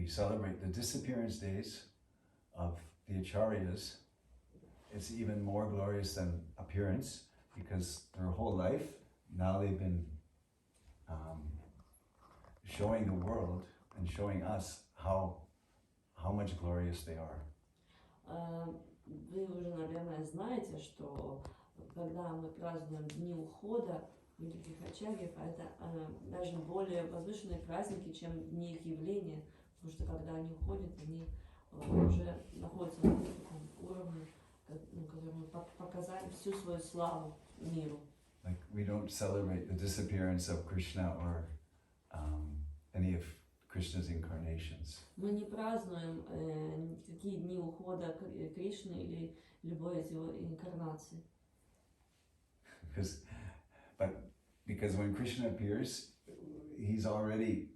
we celebrate the disappearance days of the acharyas. It's even more glorious than appearance because their whole life, now they've been showing the world and showing us how much glorious they are. Вы уже, наверное, знаете, что когда мы празднуем Дни ухода великих ачарьев, это даже более возвышенные праздники, чем дни их явления, потому что когда они уходят, они уже находятся на таком уровне, когда мы показали всю свою славу миру. Like we don't celebrate the disappearance of Krishna or any of Krishna's incarnations. Мы не празднуем никакие дни ухода Кришны или любой из его инкарнаций. Because when Krishna appears, he's already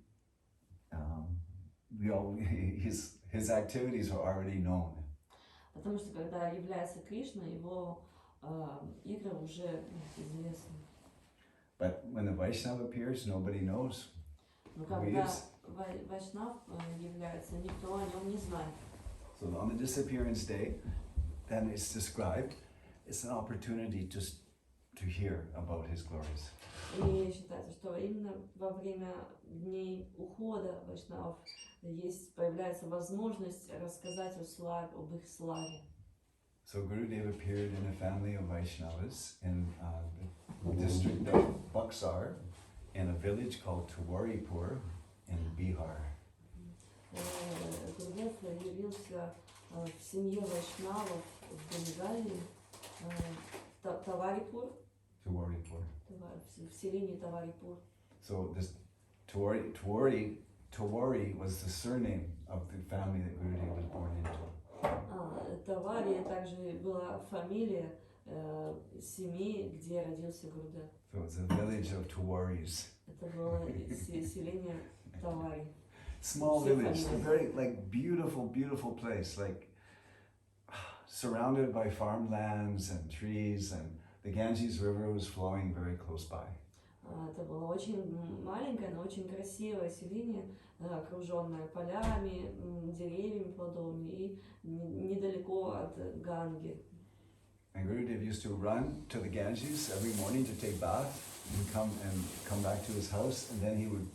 his activities are already known. Потому что когда является Кришна, его игры уже известны. But when the Vaishnava appears, nobody knows who he is. Вайшнав является, никто о нем не знает. So on the disappearance day, then it's described, it's an opportunity just to hear about his glories. И считается, что именно во время дней ухода вайшнавов появляется возможность рассказать об их славе. So Gurudev appeared in a family of Vaishnavas in the district of Buxar, in a village called Tuwaripur in Bihar. Гурудев явился в семье вайшнавов в Бенгалии, Таварипур, в селении Таварипур. So this Tuwari was the surname of the family that Gurudev was born into. Тавари также была фамилия семьи, где родился Гурудев. So it's a village of Tuwaris. Это было селение Тавари. Small village, a very beautiful place, surrounded by farmlands and trees, and the Ganges River was flowing very close by. Это было очень маленькое, но очень красивое селение, окруженное полями, деревьями плодовыми и недалеко от Ганги. And Gurudev used to run to the Ganges every morning to take bath and come back to his house, and then he would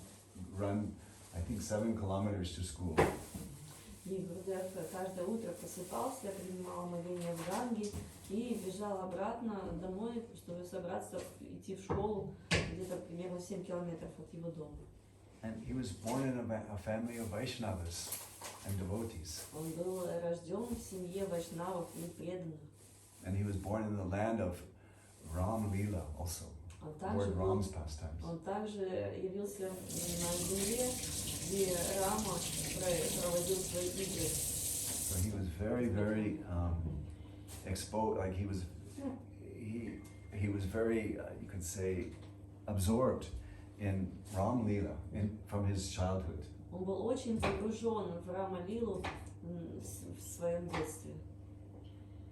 run, I think, 7 kilometers to school. И Гурудев каждое утро просыпался, принимал омовение в Ганге и бежал обратно домой, чтобы собраться идти в школу, где-то примерно 7 километров от его дома. And he was born in a family of Vaishnavas and devotees. Он был рожден в семье вайшнавов и преданных. And he was born in the land of Ram Leela also, Lord Ram's pastimes. Он также явился на земле, где Рама проводил свои игры. So he was very exposed, he was very, you could say, absorbed in Ram Leela from his childhood. Он был очень погружен в Рама-лилу в своем детстве,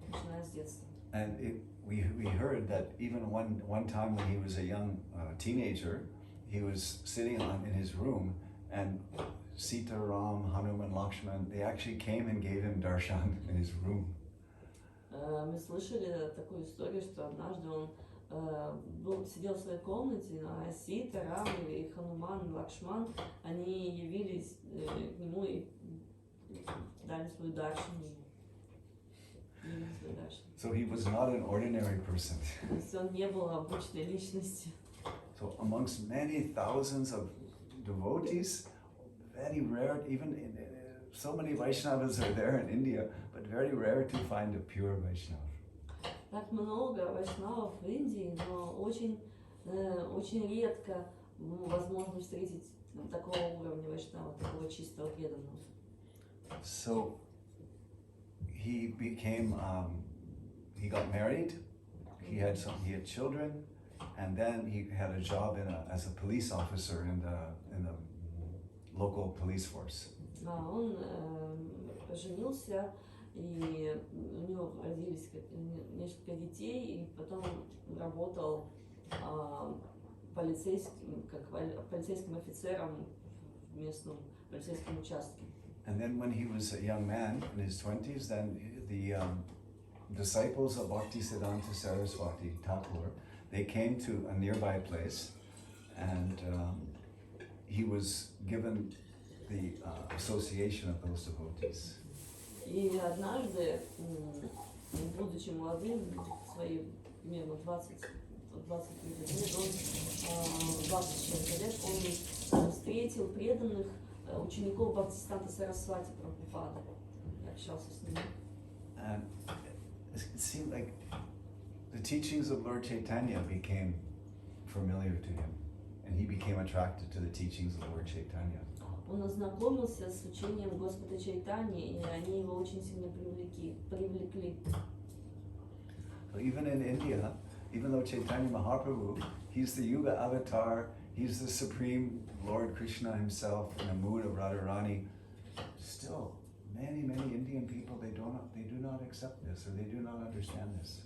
начиная с детства. And we heard that even one time when he was a young teenager, he was sitting in his room, and Sita, Ram, Hanuman, Lakshman, they actually came and gave him darshan in his room. Мы слышали такую историю, что однажды он сидел в своей комнате, а Сита, Рам и Хануман, Лакшман, они явились к нему и дали свою даршану. So he was not an ordinary person. То есть он не был обычной личностью. So amongst many thousands of devotees, very rare, even so many Vaishnavas are there in India, but very rare to find a pure Vaishnava. Так много вайшнавов в Индии, но очень редко возможно встретить такого уровня вайшнава, такого чистого преданного. So he he got married, he had children, and then he had a job as a police officer in the local police force. Он поженился, и у него родились несколько детей, и потом работал полицейским офицером в местном полицейском участке. And then when he was a young man in his 20s, then the disciples of Bhaktisiddhanta Saraswati Thakur, they came to a nearby place, and he was given the association of those devotees. И однажды, будучи молодым, свои примерно 20 лет, он 26 лет, он встретил преданных учеников Бхактисиданта Сарасвати Прабхупады и общался с ними. And it seemed like the teachings of Lord Chaitanya became familiar to him, and he became attracted to the teachings of Lord Chaitanya. Он ознакомился с учением Господа Чайтаньи, и они его очень сильно привлекли. So even in India, even though Chaitanya Mahaprabhu, he's the Yuga avatar, he's the supreme Lord Krishna himself in a mood of Radharani, still many Indian people, they do not accept this, or they do not understand this.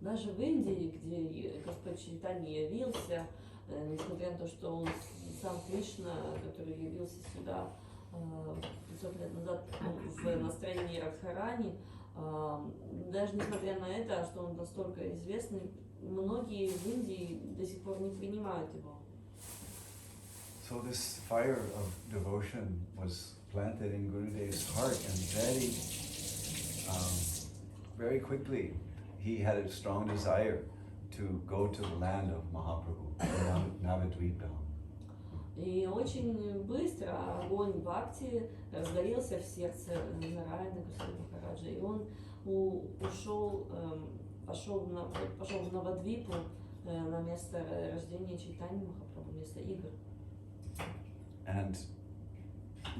Даже в Индии, где Господь Чайтанья явился, несмотря на то, что он сам Кришна, который явился сюда 500 лет назад в настроении Радхарани, даже несмотря на это, что он настолько известный, многие в Индии до сих пор не принимают его. So this fire of devotion was planted in Gurudev's heart, and very quickly he had a strong desire to go to the land of Mahaprabhu, Navadvip. И очень быстро огонь Бхакти разгорелся в сердце Нараяна Госвами Махараджа, и он пошел в Навадвипу, на место рождения Чайтаньи Махапрабху, место игр. And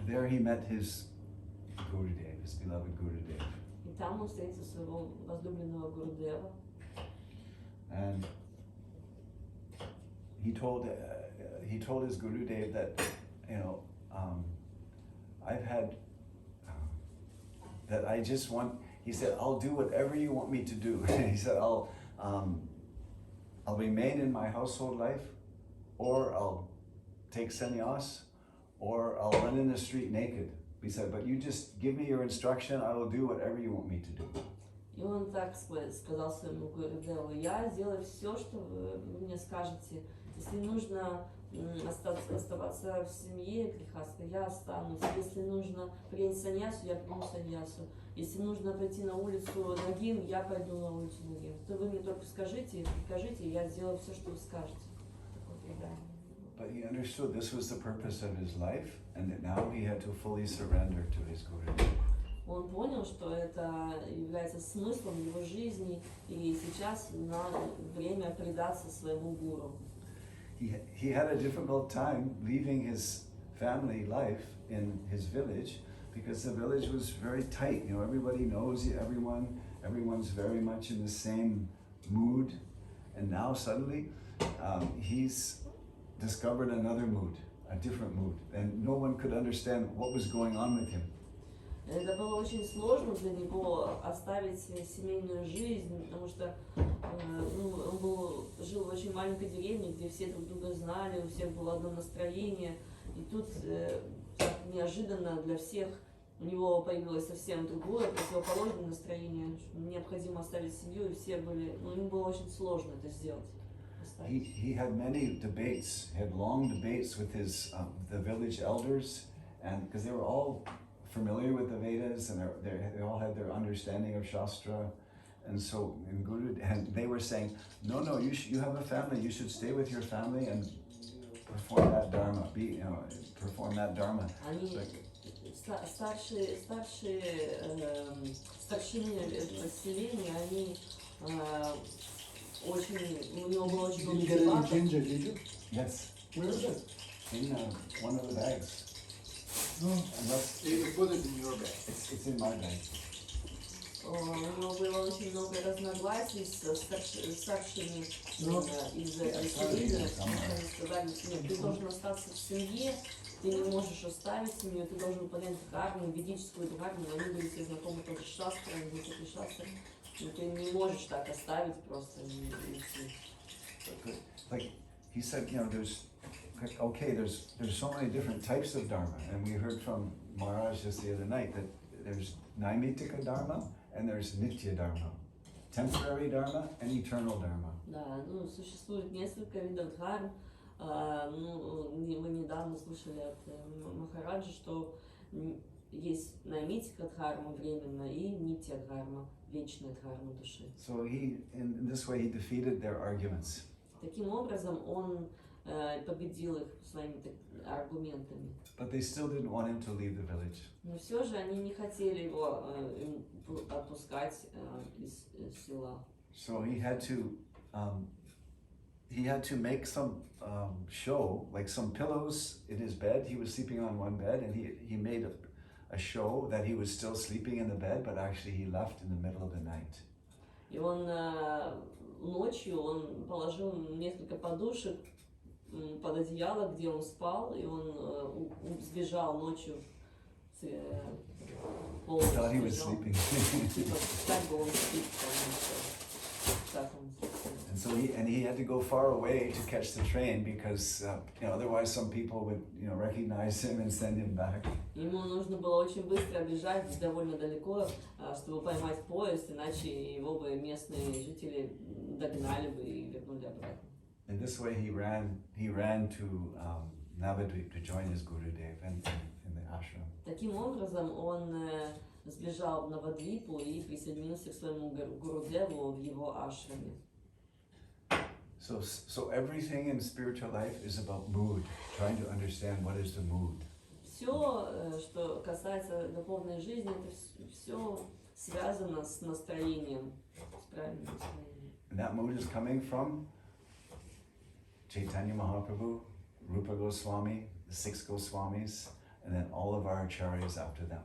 there he met his Gurudev, his beloved Gurudev. И там он встретил своего возлюбленного Гурудева. And he told his Gurudev that, I've had, that I just want, he said, I'll do whatever you want me to do. He said, I'll remain in my household life, or I'll take sannyas, or I'll run in the street naked. He said, but you just give me your instruction, I will do whatever you want me to do. И он так сказал своему Гурудеву: я сделаю все, что вы мне скажете. Если нужно оставаться в семье грехастной, я останусь. Если нужно принять саньясу, я приму саньясу. Если нужно пойти на улицу нагим, я пойду на улицу нагим. То вы мне только скажите, прикажите, я сделаю все, что вы скажете. Такое предание. But he understood this was the purpose of his life, and that now he had to fully surrender to his Gurudev. Он понял, что это является смыслом его жизни, и сейчас надо время предаться своему гуру. He had a difficult time leaving his family life in his village, because the village was very tight. Everybody knows everyone. Everyone's very much in the same mood. And now suddenly, he's discovered another mood, a different mood, and no one could understand what was going on with him. Это было очень сложно для него оставить семейную жизнь, потому что он жил в очень маленькой деревне, где все друг друга знали, у всех было одно настроение. И тут так неожиданно для всех у него появилось совсем другое, противоположное настроение. Необходимо оставить семью, и все были, ему было очень сложно это сделать. He had many debates, had long debates with his the village elders, and because they were all familiar with the Vedas, and they all had their understanding of Shastra, and so and they were saying, no, you have a family, you should stay with your family and perform that dharma, perform that dharma. Старшины поселения, они у него было очень много дебатов. Yes. Where is it? In one of the bags. No. You put it in your bag. It's in my bag. У него было очень много разногласий с старшими из поселения. Они сказали: нет, ты должен остаться в семье, ты не можешь оставить семью, ты должен понять дхарму, ведическую дхарму. Они были все знакомы тоже с шастрами, высокой шастрой. Ты не можешь так оставить просто и идти. Like he said, okay, there's so many different types of dharma, and we heard from Maharaj just the other night that there's naimitika dharma and there's nitya dharma, temporary dharma and eternal dharma. Да, ну, существует несколько видов дхарм. Вы недавно слышали от Махараджа, что есть наймитика дхарма временно и нитья дхарма, вечная дхарма души. So in this way he defeated their arguments. Таким образом, он победил их своими аргументами. But they still didn't want him to leave the village. Но все же они не хотели его отпускать из села. So he had to make some show, like some pillows in his bed. He was sleeping on one bed, and he made a show that he was still sleeping in the bed, but actually he left in the middle of the night. И он ночью он положил несколько подушек под одеяло, где он спал, и он сбежал ночью. Thought he was sleeping. And so he had to go far away to catch the train because otherwise some people would recognize him and send him back. Ему нужно было очень быстро бежать довольно далеко, чтобы поймать поезд, иначе его бы местные жители догнали бы и вернули обратно. In this way he ran to Navadvip to join his Gurudev in the ashram. Таким образом он сбежал в Навадвипу и присоединился к своему Гурудеву в его ашраме. So everything in spiritual life is about mood, trying to understand what is the mood. Все, что касается духовной жизни, это все связано с настроением, с правильным настроением. And that mood is coming from Chaitanya Mahaprabhu, Rupa Goswami, the 6 Goswamis, and then all of our acharyas after them.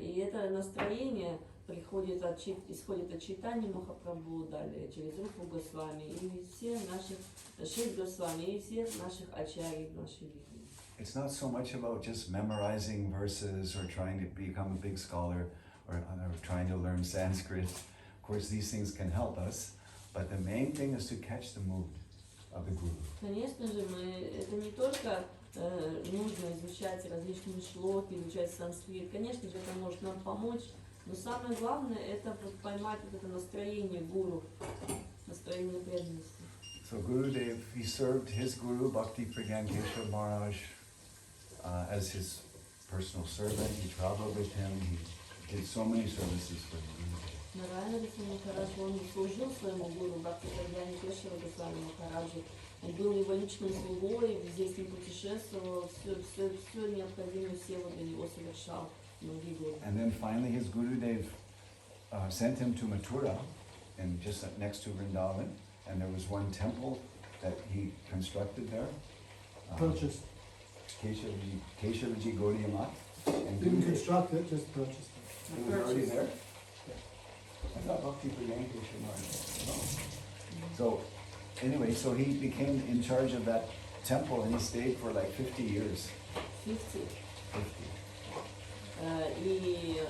И это настроение исходит от Чайтаньи Махапрабху, далее через Рупу Госвами и всех наших 6 Госвами и всех наших ачарьев нашей религии. It's not so much about just memorizing verses or trying to become a big scholar or trying to learn Sanskrit. Of course, these things can help us, but the main thing is to catch the mood of the Guru. Конечно же, это не только нужно изучать различные шлоки, изучать санскрит. Конечно же, это может нам помочь, но самое главное это поймать вот это настроение гуру, настроение преданности. So Gurudev, he served his Guru, Bhakti Pragyan Keshav Maharaj, as his personal servant. He traveled with him. He did so many services for him. Нараяна Госвами Махарадж, он служил своему гуру Бхакти Прагьяне Кешава Госвами Махараджу. Он был его личным слугой, здесь с ним путешествовал, все необходимое севу для него совершал многие годы. And then finally his Gurudev sent him to Mathura, and just next to Vrindavan, and there was one temple that he constructed there. Purchased. Keshavaji Gaudiya Math. Didn't construct it, just purchased it. It was already there? I thought Bhakti Pragyan Keshav Maharaj. No. So anyway, so he became in charge of that temple and he stayed for like 50 years. 50. 50. И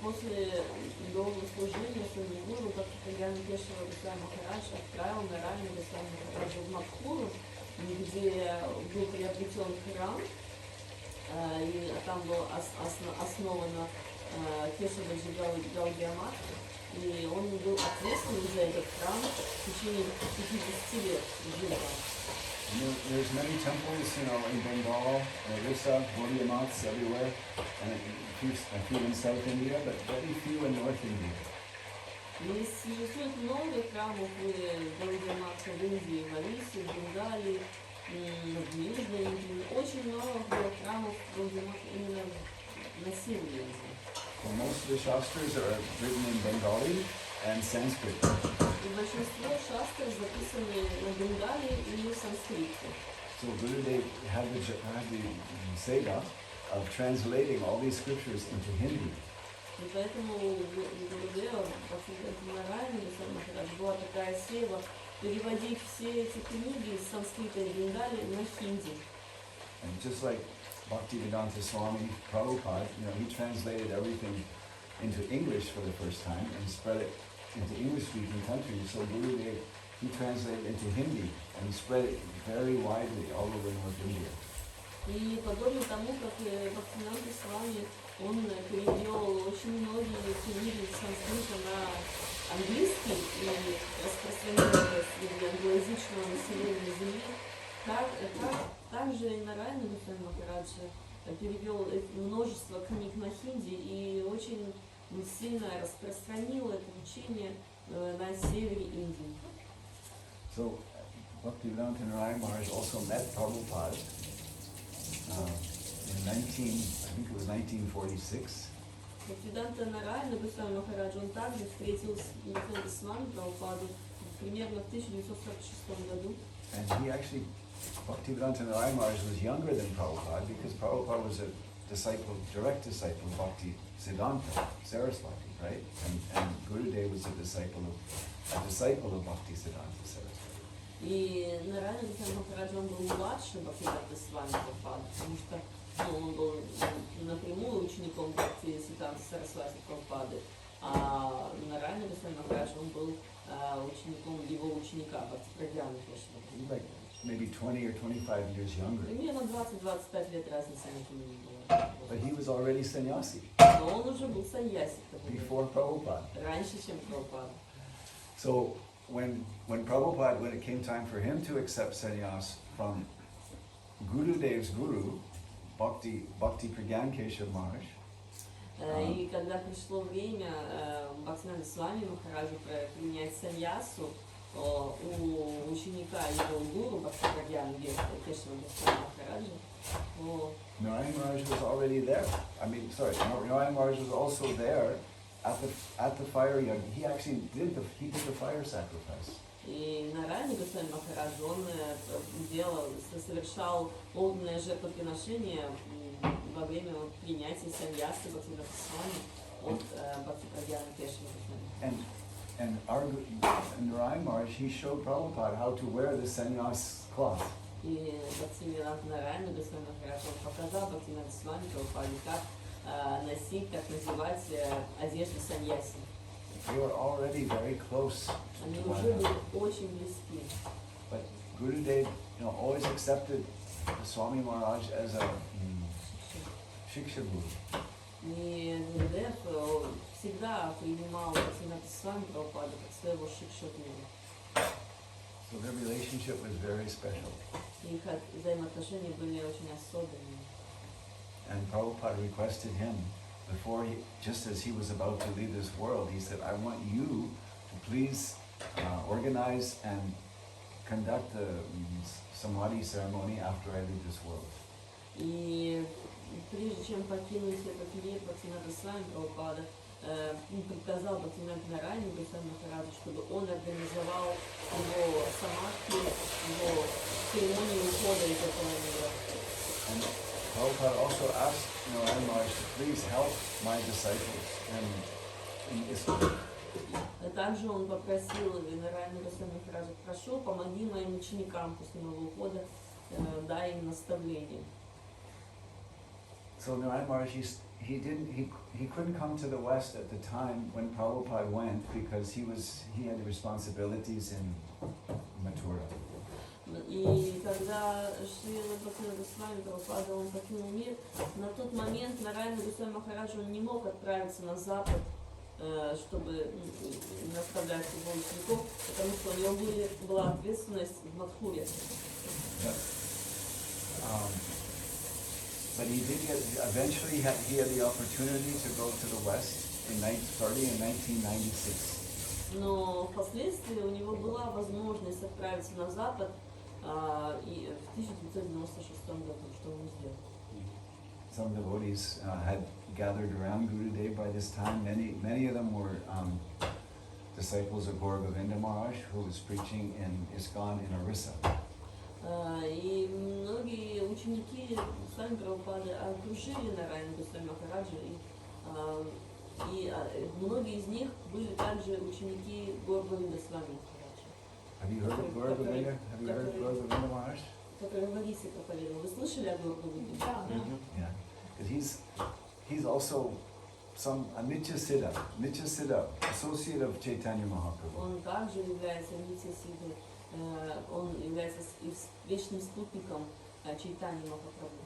после долгого служения своему гуру Бхакти Прагьяне Кешава Госвами Махарадж отправил Нараяна Госвами Махараджа в Мадхуру, где был приобретен храм, и там была основана Кешаваджи Гаудия Мат, и он был ответственен за этот храм в течение 50 лет жил. There's many temples, in Bengal, Orissa, Gaudiya Maths everywhere, and a few in South India, but very few in North India. И существует много храмов Гаудия Матха в Индии, в Орисе, в Бенгалии, в Южной Индии. Очень много храмов Гаудия Матха именно на севере Индии. So most of the shastras are written in Bengali and Sanskrit. И большинство шастр записаны на бенгале и санскрите. So Gurudev had the seva of translating all these scriptures into Hindi. И поэтому у Гурудева, Нараяна Госвами Махарадж, была такая сева переводить все эти книги из санскрита и бенгали на хинди. And just like Bhaktivedanta Swami Prabhupada, he translated everything into English for the first time and spread it into English-speaking countries. So Gurudev he translated into Hindi and spread it very widely all over North India. И подобно тому, как Бхактивинода Госвами, он перевел очень многие книги с санскрита на английский и распространил это среди англоязычного населения Земли. Также и Нараяна Госвами Махарадж перевел множество книг на хинди и очень сильно распространил это учение на севере Индии. So, Bhaktivedanta Narayana Maharaj also met Prabhupada in 1946. Бхактивиданта Нараяна Госвами Махарадж, он также встретился с вами Прабхупаду примерно в 1946 году. And he actually, Bhaktivedanta Narayana Maharaj was younger than Prabhupada because Prabhupada was a disciple, direct disciple of Bhakti Siddhanta Saraswati, right? And Gurudev was a disciple of Bhakti Siddhanta Saraswati. И Нараяна Госвами Махарадж, он был младше Бхактивиданта Прабхупады, потому что он был напрямую учеником Бхакти Сиддханта Сарасвати Прабхупады, а Нараяна Госвами Махарадж, он был учеником его ученика Бхакти Прагьяна Кешава. Like maybe 20 or 25 years younger. Примерно 20-25 лет разницы между ними было. But he was already sannyasi Но он уже был саньяси к тому before Prabhupada. раньше, чем Прабхупада. So when it came time for him to accept sannyas from Gurudev's guru, Bhakti Pragyan Keshav Maharaj, И когда пришло время Бхактивинода Госвами Махараджу принять саньясу у ученика его гуру Бхакти Прагьяна Кешава Махараджа, Narayana Maharaj was already there. Narayana Maharaj was also there at the fire yajna. He actually did the fire sacrifice. И Нараяна Госвами Махарадж, он совершал огненное жертвоприношение во время принятия саньясы Бхактивинода Госвами от Бхакти Прагьяна Кешава. And Narayana Maharaj, he showed Prabhupada how to wear the sannyas cloth. И Бхактивинода Нараяна Госвами Махарадж, он показал Бхактивинода Госвами Прабхупаде, как носить, как надевать одежду саньяси. They were already very close. Они уже были очень близки. But Gurudev, always accepted Swami Maharaj as a Shiksha Guru. И Гурудев всегда принимал Бхактивинода Госвами Прабхупаду как своего шикшагуру. So their relationship was very special. Их взаимоотношения были очень особенными. And Prabhupada requested him, just as he was about to leave this world, he said, I want you to please organize and conduct the Samadhi ceremony after I leave this world. И прежде чем покинуть этот мир, Бхактивинода Госвами Прабхупада приказал Бхактивинода Нараяне Госвами Махараджу, чтобы он организовал его самадхи, его церемонию ухода из этого мира. And Prabhupada also asked Narayana Maharaj to please help my disciples in ISKCON. Также он попросил Нараяна Госвами Махараджа, прошу, помоги моим ученикам после моего ухода, дай им наставление. So Narayana Maharaj, he couldn't come to the West at the time when Prabhupada went because he had responsibilities in Mathura. И когда Шрила Бхактивинода Госвами Прабхупада, он покинул мир, на тот момент Нараяна Госвами Махарадж, он не мог отправиться на запад, чтобы наставлять его учеников, потому что у него была ответственность в Мадхуре. But he did eventually he had the opportunity to go to the West starting in 1996. Но впоследствии у него была возможность отправиться на запад и в 1996 году, что он сделал. Some devotees had gathered around Gurudev by this time. Many of them were disciples of Gaura Govinda Maharaj, who was preaching in ISKCON in Orissa. И многие ученики Госвами Прабхупады окружили Нараяна Госвами Махараджа, и многие из них были также ученики Gaura Govinda Swami Maharaj. Have you heard of Gaura Govinda? Have you heard of Gaura Govinda Maharaj? Который в Орисе проповедовал. Вы слышали о Gaura Govinda? Да. Yeah, because he's also Nitya Siddha, associate of Chaitanya Mahaprabhu. Он также является Нитья-Сиддхой, он является вечным спутником Чайтаньи Махапрабху.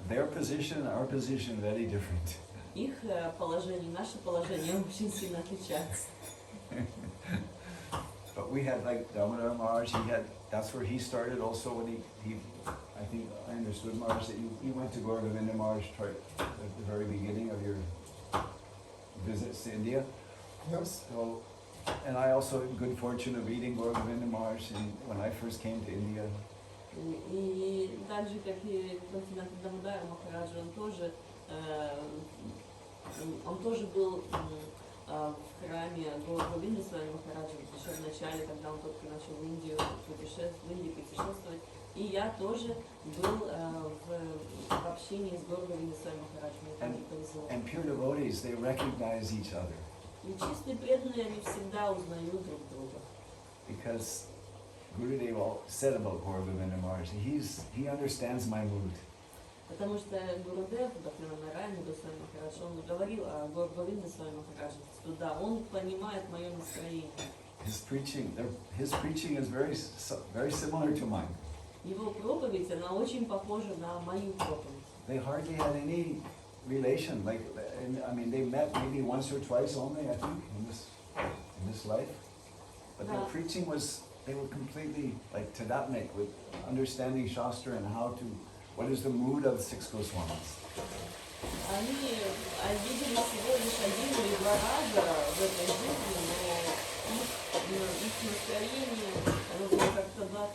Their position and our position very different. Их положение, наше положение очень сильно отличается. But we had like Damodar Maharaj, that's where he started also when he I think I understood Maharaj that you went to Gaura Govinda Maharaj at the very beginning of your visits to India. Yes. So, and I also had good fortune of meeting Gaura Govinda Maharaj when I first came to India. И так же, как и Бхактивинода Дамодара Махараджа, он тоже был в храме Говинды Свами Махараджа еще в начале, когда он только начал в Индии путешествовать. И я тоже был в общении с Говиндой Свами Махараджем, мне там не повезло. And pure devotees, they recognize each other. И чистые преданные, они всегда узнают друг друга. Because Gurudev said about Gaura Govinda Maharaj, he understands my mood. Потому что Гурудев, Нараяна Госвами Махарадж, он говорил о Говинде Свами Махарадже, что да, он понимает мое настроение. His preaching is very similar to mine. Его проповедь, она очень похожа на мою проповедь. They hardly had any relation. They met maybe once or twice only, I think, in this life. But their preaching they were completely like tadatnik, with understanding Shastra and what is the mood of the six Goswamis. Они видели всего лишь один или два раза в этой жизни, но их настроение, оно было как-то как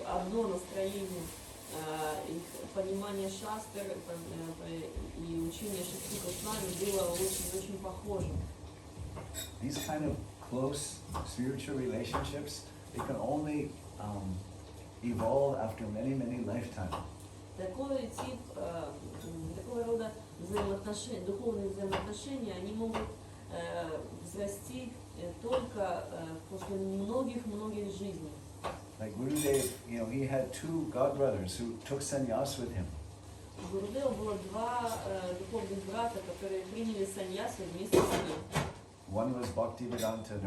одно настроение, их понимание шастр и учение шести Госвами было очень-очень похожим. These kind of close spiritual relationships, they can only evolve after many, many lifetimes. Такой тип, такого рода взаимоотношения, духовные взаимоотношения, они могут взрасти только после многих-многих жизней. Like Gurudev, he had two godbrothers who took sannyas with him. У Гурудева было два духовных брата, которые приняли саньясу вместе с ним. One was Bhaktivedanta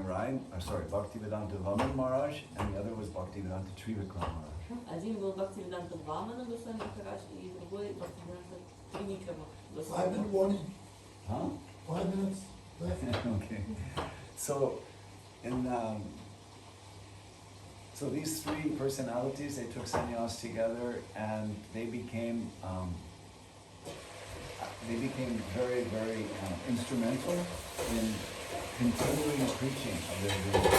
Vaman Maharaj, and the other was Bhaktivedanta Trivikram Maharaj. Один был Бхактивиданта Вамана Госвами Махарадж, и другой Бхактивиданта Тривикрама Госвами. 5 minute warning. Huh? 5 minutes left. Okay. So these three personalities, they took sannyas together, and they became very, very instrumental in continuing preaching of their Guru.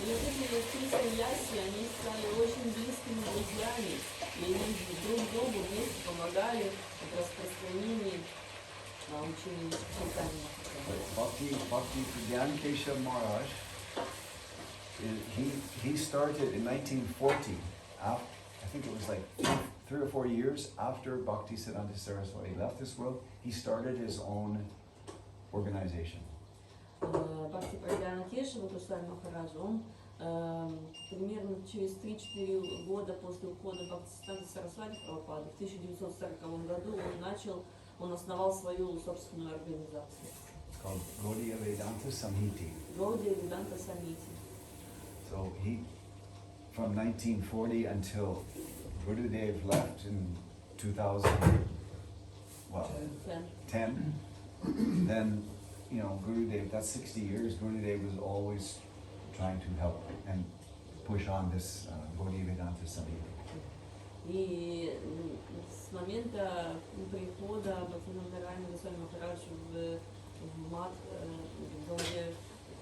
И эти три саньяси, они стали очень близкими друзьями, и они друг другу вместе помогали в распространении учения Чайтаньи Махапрабху. Bhakti Pradyan Keshav Maharaj, he started in 1940, I think it was like 3 or 4 years after Bhakti Siddhanta Saraswati left this world, he started his own organization. Бхакти Прадьяна Кешава Госвами Махараджа, он примерно через 3-4 года после ухода Бхактисиданта Сарасвати Прабхупады в 1940 году он основал свою собственную организацию. It's called Gaudiya Vedanta Samiti. Гаудия Веданта Самити. So from 1940 until Gurudev left in 2010, then Gurudev, that's 60 years, Gurudev was always trying to help and push on this Gaudiya Vedanta Samiti. И с момента прихода Бхактивинода Нараяна Госвами Махараджа в МАД,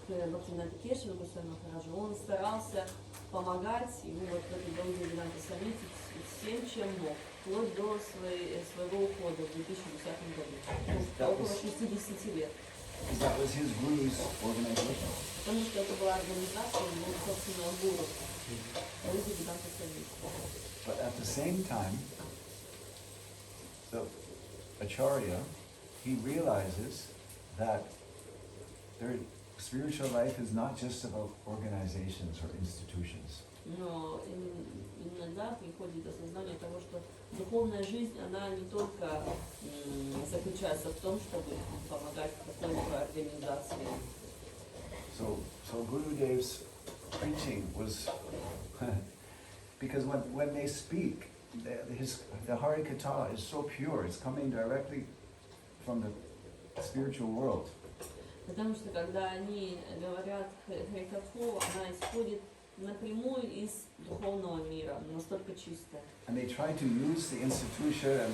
к Бхактивинода Кешаве Госвами Махараджу, он старался помогать ему в этой Гауди Веданта Самити всем, чем мог, вплоть до своего ухода в 2010 году, около 60 лет. That was his guru's organization. Потому что это была организация его собственного гуру, Гауди Веданта Самити. But at the same time, the Acharya, he realizes that their spiritual life is not just about organizations or institutions. Но иногда приходит осознание того, что духовная жизнь, она не только заключается в том, чтобы помогать какой-то организации. So Gurudev's preaching was because when they speak, the Harikatha is so pure. It's coming directly from the spiritual world. Потому что когда они говорят Харикатху, она исходит напрямую из духовного мира, настолько чистая. And they try to use the institution and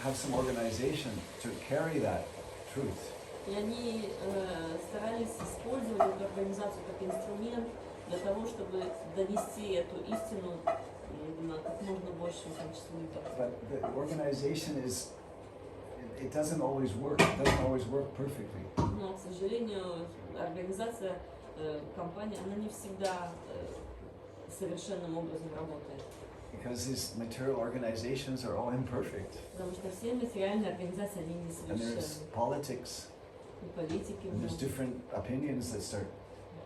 have some organization to carry that truth. И они старались использовать эту организацию как инструмент для того, чтобы донести эту истину на как можно большем количестве людей. But the organization it doesn't always work. It doesn't always work perfectly. Но, к сожалению, организация, компания, она не всегда совершенным образом работает. Because these material organizations are all imperfect. Потому что все материальные организации, они And there's несовершенны. politics. И политики, And there's different opinions that start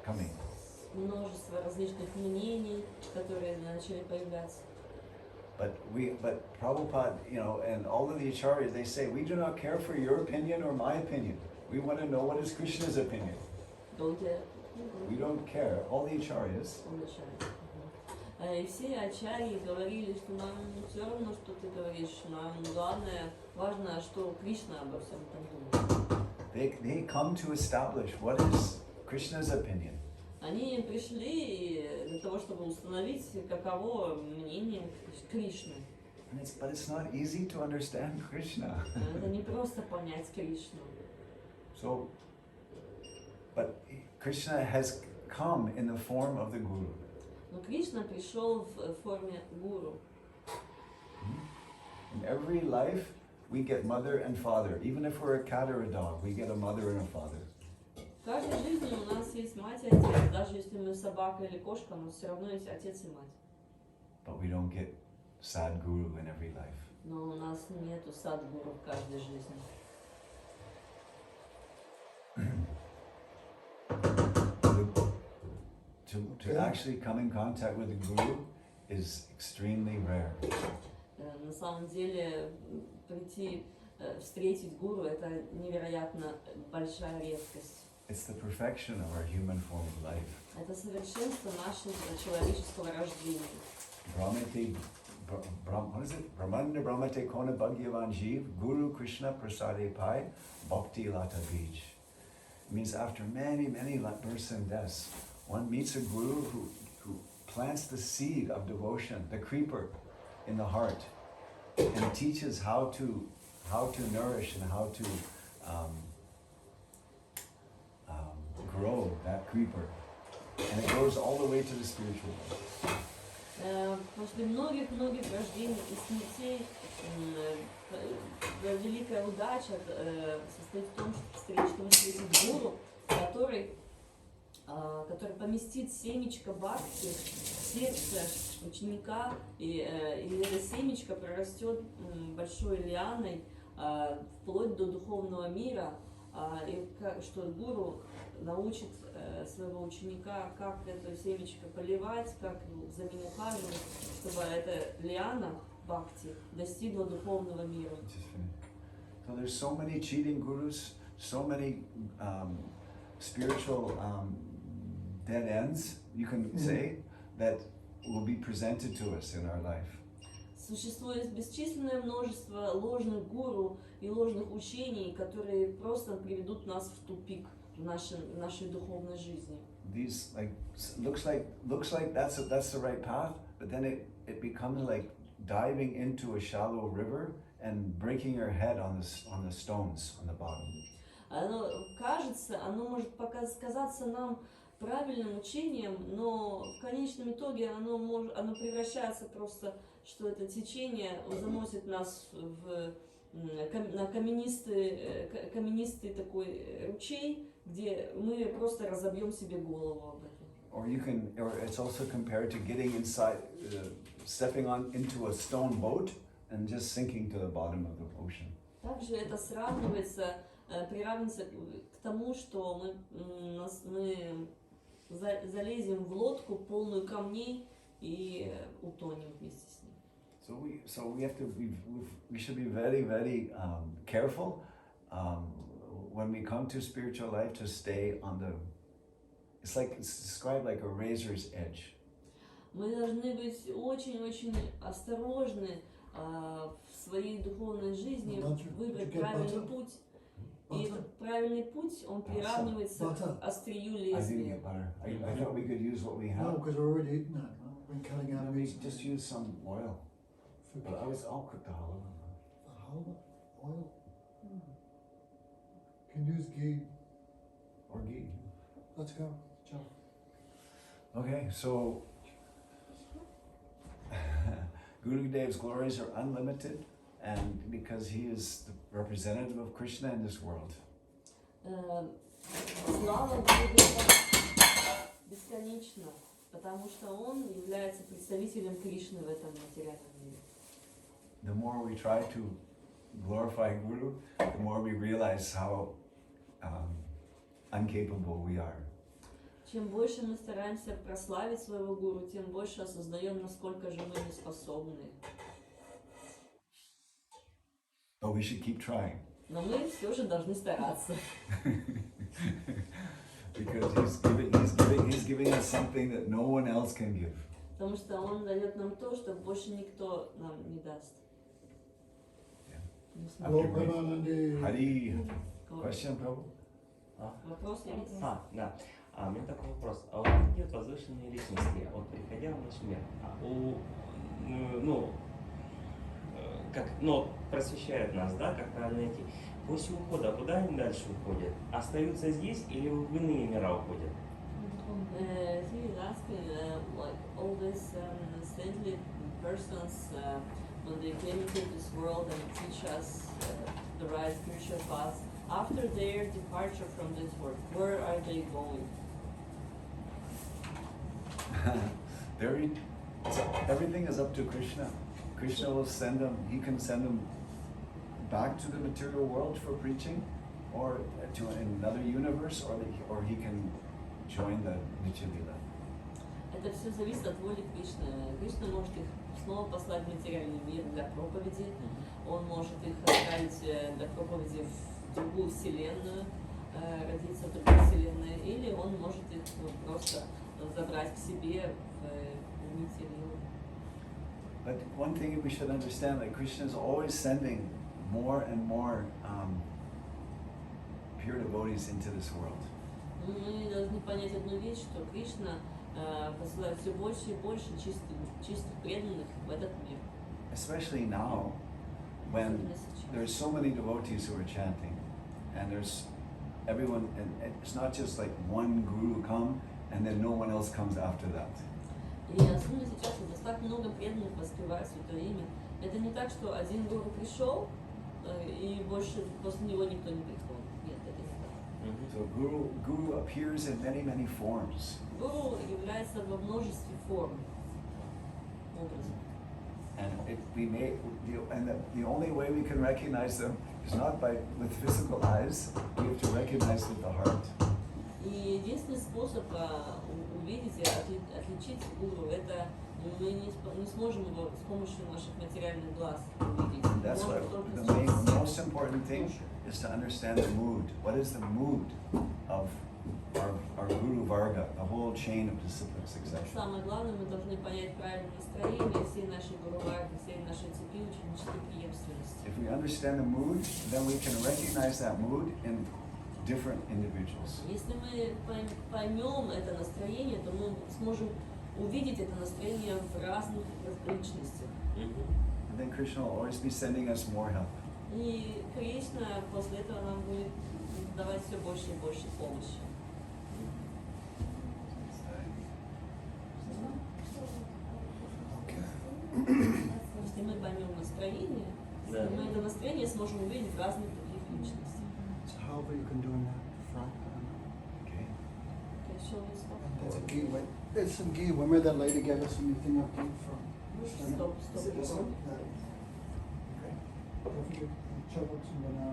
coming. множество различных мнений, которые начали появляться. But Prabhupada, and all of the acharyas, they say, we do not care for your opinion or my opinion. We want to know what is Krishna's opinion. We don't care. All the acharyas. И все ачарьи говорили, что нам все равно, что ты говоришь, нам главное, важно, что Кришна обо всем этом думает. They come to establish what is Krishna's opinion. Они пришли для того, чтобы установить, каково мнение Кришны. But it's not easy to understand Krishna. Это не просто понять Кришну. So, but Krishna has come in the form of the Guru. Но Кришна пришел в форме гуру. In every life, we get mother and father. Even if we're a cat or a dog, we get a mother and a father. В каждой жизни у нас есть мать и отец. Даже если мы собака или кошка, но все равно есть отец и мать. But we don't get Sadguru in every life. Но у нас нету садгуру в каждой жизни. To actually come in contact with the Guru is extremely rare. На самом деле, встретить гуру, это невероятно большая редкость. It's the perfection of our human form of life. Это совершенство нашего человеческого рождения. What is it? Brahmanda Brahmate Kona Bhagyavan Jeev Guru Krishna Prasade Pai Bhakti Lata Bij. It means after many births and deaths, one meets a guru who plants the seed of devotion, the creeper, in the heart, and teaches how to nourish and how to grow that creeper, and it goes all the way to the spiritual world. После многих рождений и смертей великая удача состоит в том, что встретить гуру, который поместит семечко бхакти в сердце ученика, и это семечко прорастет большой лианой вплоть до духовного мира, и что гуру научит своего ученика, как это семечко поливать, как за ним ухаживать, чтобы эта лиана бхакти достигла духовного мира. So there's so many cheating gurus, so many spiritual dead ends, you can say, that will be presented to us in our life. Существует бесчисленное множество ложных гуру и ложных учений, которые просто приведут нас в тупик в нашей духовной жизни. These looks like that's the right path, but then it becomes like diving into a shallow river and breaking your head on the stones on the bottom. Оно может казаться нам правильным учением, но в конечном итоге оно превращается просто, что это течение заносит нас на каменистый такой ручей, где мы просто разобьем себе голову об этом. Or it's also compared to getting inside, stepping into a stone boat and just sinking to the bottom of the ocean. Также это приравнивается к тому, что мы залезем в лодку полную камней и утонем вместе с ним. So we have to we should be very careful when we come to spiritual life to stay on the. It's described like a razor's edge. Мы должны быть очень-очень осторожны в своей духовной жизни, выбрать правильный путь. И этот правильный путь, он приравнивается к острию I didn't лезвия. get butter. I thought we could use what we No, have. because we're already eating that. No? We've been cutting out We meats. just use some oil. But I'll cook the halwa. Halwa? Oil? Can use ghee. Or ghee. Let's go. Ciao. Okay, so Gurudev's glories are unlimited, and because he is the representative of Krishna in this world. Слава Гурудева бесконечна, потому что он является представителем Кришны в этом материальном мире. The more we try to glorify Guru, the more we realize how incapable we are. Чем больше мы стараемся прославить своего гуру, тем больше осознаем, насколько же мы неспособны. But we should keep trying. Но мы все же должны стараться. Because he's giving us something that no one else can give. Потому что он дает нам то, что больше никто нам не даст. Не сможет. Hari, question, Prabhu? Вопрос есть? Да. У меня такой вопрос. А вот такие вот возвышенные личности, вот приходя в наш мир, просвещают нас, да, как правильно идти. После ухода куда они дальше уходят? Остаются здесь или в иные мира уходят? He is asking, like all these saintly persons, when they came into this world and teach us the right spiritual path, after their departure from this world, where are they going? Everything is up to Krishna. Krishna will send them, he can send them back to the material world for preaching, or to another universe, or he can join the Nitya Lila. Это все зависит от воли Кришны. Кришна может их снова послать в материальный мир для проповеди, он может их отправить для проповеди в другую вселенную, родиться в другой вселенной, или он может их просто забрать к себе в Нитья Лилу. But one thing we should understand, that Krishna is always sending more and more pure devotees into this world. Мы должны понять одну вещь, что Кришна посылает все больше и больше чистых преданных в этот мир. Especially now, when there's so many devotees who are chanting, and there's everyone, and it's not just like one guru come, and then no one else comes after that. И особенно сейчас, когда так много преданных воспевают Святое Имя, это не так, что один гуру пришел, и больше после него никто не приходит. Нет, это не так. So guru appears in many forms. Гуру является во множестве форм, образов. And the only way we can recognize them is not with physical eyes. We have to recognize with the heart. И единственный способ увидеть и отличить гуру, это мы не сможем его с помощью наших материальных глаз увидеть. That's why the most important thing is to understand the mood. What is the mood of our Guru Varga, the whole chain of disciplines, etc. Самое главное, мы должны понять правильное настроение всей нашей гуру варги, всей нашей цепи ученической преемственности. If we understand the mood, then we can recognize that mood in different individuals. Если мы поймем это настроение, то мы сможем увидеть это настроение в разных личностях. And then Krishna will always be sending us more help. И Кришна после этого нам будет давать все больше и больше помощи. Если мы поймем настроение, мы это настроение сможем увидеть в разных других личностях. So however you can do in the front. Okay. There's a ghee. There's some ghee. Remember that lady gave us some thing of ghee from? Стоп. Okay. Don't forget to chop up some banana.